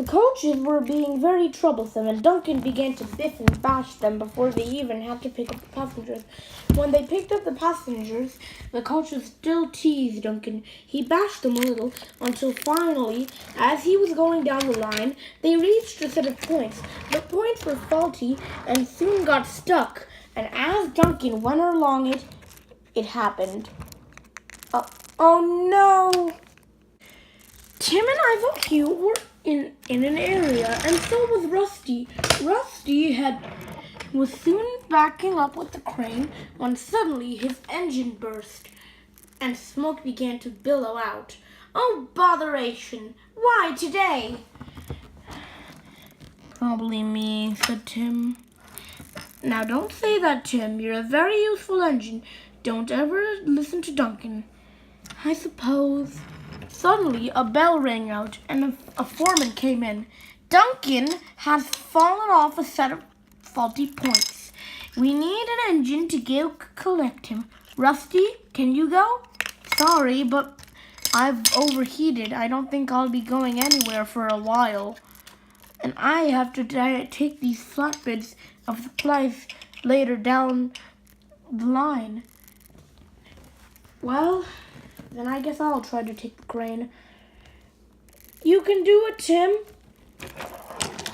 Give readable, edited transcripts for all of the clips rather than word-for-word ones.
The coaches were being very troublesome, and Duncan began to biff and bash them before they even had to pick up the passengers. When they picked up the passengers, the coaches still teased Duncan. He bashed them a little until finally, as he was going down the line, they reached a set of points. The points were faulty and soon got stuck, and as Duncan went along it happened. Oh no! Tim and Ivy were in an area, and so was Rusty. Rusty was soon backing up with the crane when suddenly his engine burst and smoke began to billow out. Oh, botheration! Why today? Probably me, said Tim. Now don't say that, Tim. You're a very useful engine. Don't ever listen to Duncan. I suppose. Suddenly, a bell rang out, and a foreman came in. Duncan has fallen off a set of faulty points. We need an engine to go collect him. Rusty, can you go? Sorry, but I've overheated. I don't think I'll be going anywhere for a while. And I have to take these flatbeds of supplies later down the line. Well, then I guess I'll try to take the crane. You can do it, Tim.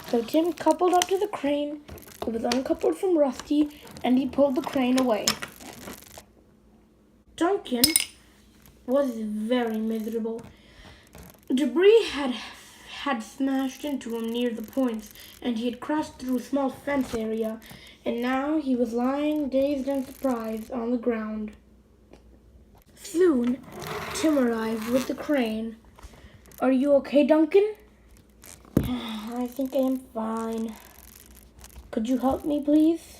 So Tim coupled up to the crane. It was uncoupled from Rusty, and he pulled the crane away. Duncan was very miserable. Debris had smashed into him near the points, and he had crashed through a small fence area, and now he was lying dazed and surprised on the ground. Soon, Tim arrived with the crane. Are you okay, Duncan? I think I am fine. Could you help me, please?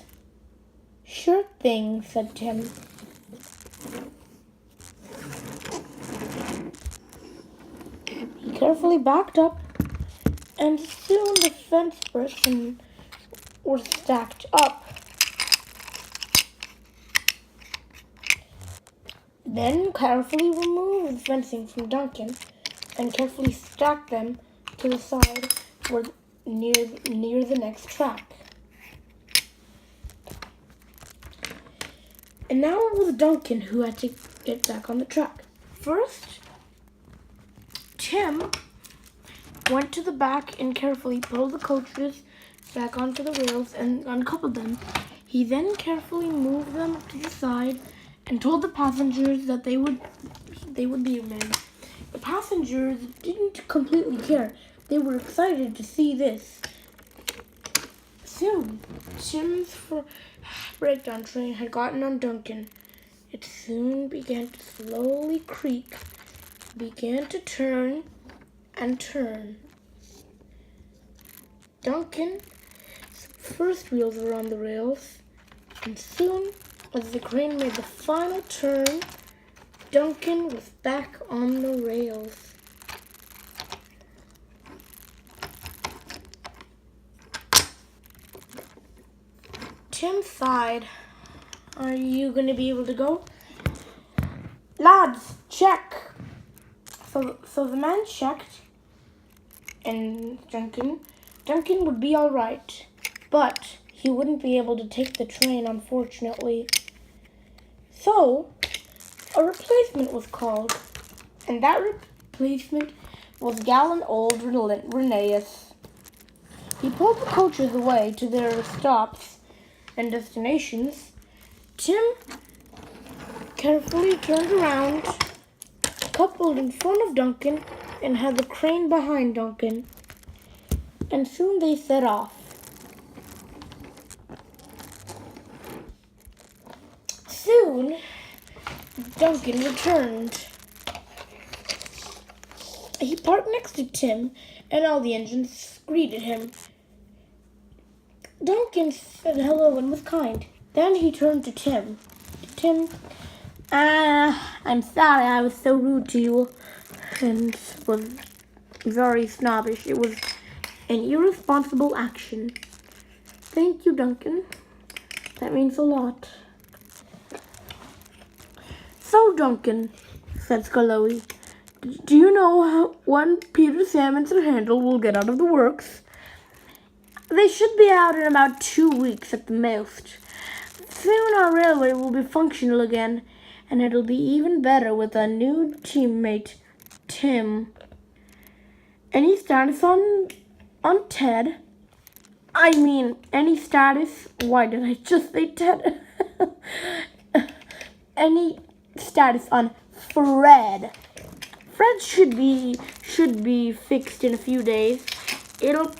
Sure thing, said Tim. He carefully backed up, and soon the fence bursts and were stacked up. Then carefully remove the fencing from Duncan and carefully stack them to the side near the next track. And now it was Duncan who had to get back on the track. First, Tim went to the back and carefully pulled the coaches back onto the rails and uncoupled them. He then carefully moved them to the side and told the passengers that they would leave them. The passengers didn't completely care. They were excited to see this. Soon, Tim's breakdown train had gotten on Duncan. It soon began to slowly creak, began to turn and turn. Duncan's first wheels were on the rails, and soon, as the crane made the final turn, Duncan was back on the rails. Tim sighed. Are you going to be able to go? Lads, check. So the man checked, and Duncan would be all right, but he wouldn't be able to take the train, unfortunately. So a replacement was called, and that replacement was gallant old Rheneas. He pulled the coaches away to their stops and destinations. Tim carefully turned around, coupled in front of Duncan, and had the crane behind Duncan. And soon they set off. Soon, Duncan returned. He parked next to Tim, and all the engines greeted him. Duncan said hello and was kind. Then he turned to Tim. Tim, I'm sorry I was so rude to you and was very snobbish. It was an irresponsible action. Thank you, Duncan. That means a lot. So, Duncan, said Sculloey, Do you know when Peter, Sam, and Sir Handel will get out of the works? They should be out in about 2 weeks at the most. Soon our railway will be functional again, and it'll be even better with a new teammate, Tim. Any status on Ted? I mean, any status? Why did I just say Ted? Any status on Fred? Fred should be fixed in a few days. It'll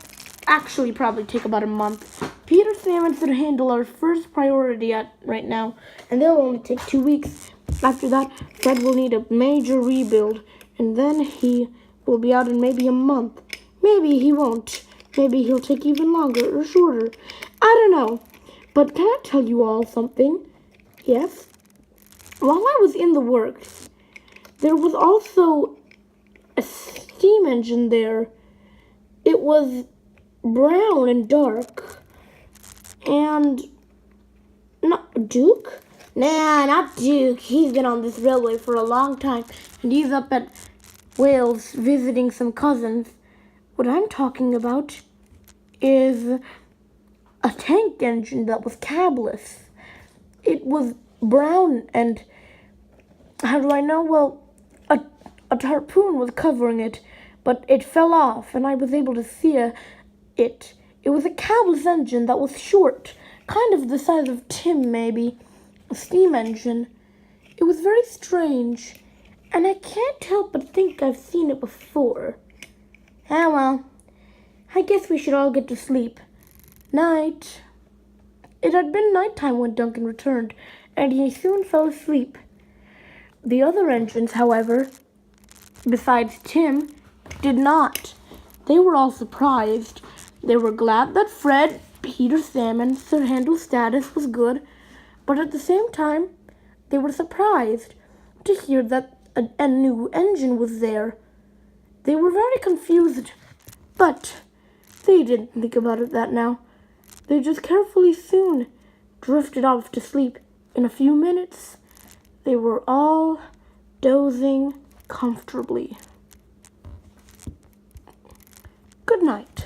actually probably take about a month. Peter, Sam, and Sir Handel are first priority right now, and they'll only take 2 weeks. After that, Fred will need a major rebuild, and then he will be out in maybe a month. Maybe he won't. Maybe he'll take even longer or shorter. I don't know. But can I tell you all something? Yes? While I was in the works, there was also a steam engine there. It was brown and dark. And not Duke? Nah, not Duke. He's been on this railway for a long time, and he's up at Wales visiting some cousins. What I'm talking about is a tank engine that was cabless. It was brown and, how do I know? Well, a harpoon was covering it, but it fell off, and I was able to see it. It was a cabless engine that was short, kind of the size of Tim, maybe. A steam engine. It was very strange, and I can't help but think I've seen it before. Ah, well, I guess we should all get to sleep. Night. It had been nighttime when Duncan returned, and he soon fell asleep. The other engines, however, besides Tim, did not. They were all surprised. They were glad that Fred, Peter, Sam, and Sir Handel's status was good, but at the same time, they were surprised to hear that a new engine was there. They were very confused, but they didn't think about it that now. They just carefully soon drifted off to sleep. In a few minutes, they were all dozing comfortably. Good night.